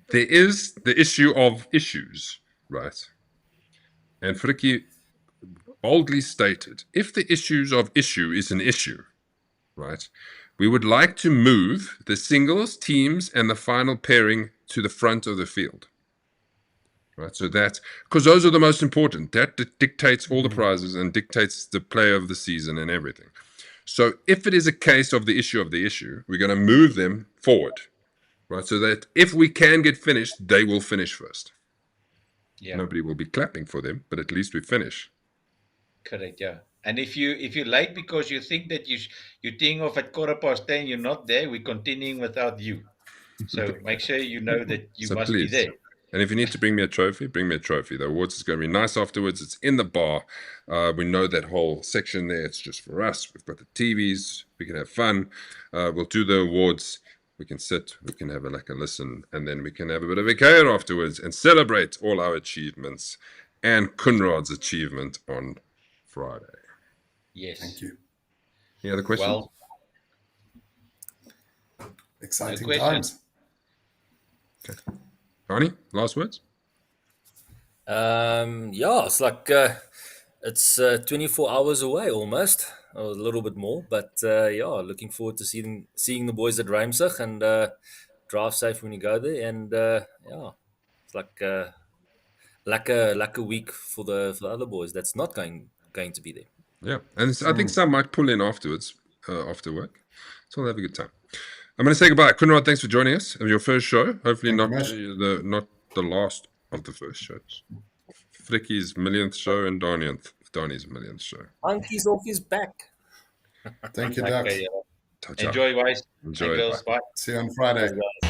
there is the issue of issues, right? And Frikkie boldly stated, if the issues of issue is an issue, right, we would like to move the singles, teams, and the final pairing to the front of the field. Right, so that, because those are the most important. That dictates all the prizes and dictates the play of the season and everything. So if it is a case of the issue, we're going to move them forward, right? So that if we can get finished, they will finish first. Yeah. Nobody will be clapping for them, but at least we finish. Correct, yeah. And if you're late because you think that you're teeing off at 10:15, you're not there, we're continuing without you. So make sure you know that you So must please. be there. And if you need to bring me a trophy, bring me a trophy. The awards is going to be nice afterwards. It's in the bar. We know that whole section there. It's just for us. We've got the TVs. We can have fun. We'll do the awards. We can sit. We can have a listen. And then we can have a bit of a care afterwards and celebrate all our achievements and Kunrad's achievement on Friday. Yes. Thank you. Any other questions? Well, Exciting No question. times. Arnie, last words? It's like it's 24 hours away almost, or a little bit more. But looking forward to seeing the boys at Ramsig and drive safe when you go there. And it's like a week for the other boys that's not going to be there. Yeah, and I think some might pull in afterwards, after work. So we'll have a good time. I'm going to say goodbye. Kunrad, thanks for joining us. Your first show. Hopefully Thank not you, not the last of the first shows. Fricky's millionth show and Donnie's millionth show. Monkey's off his back. Thank you, Ducks. Okay, Ciao, ciao. enjoy, guys. Enjoy. And girls. Bye. See you on Friday. Guys.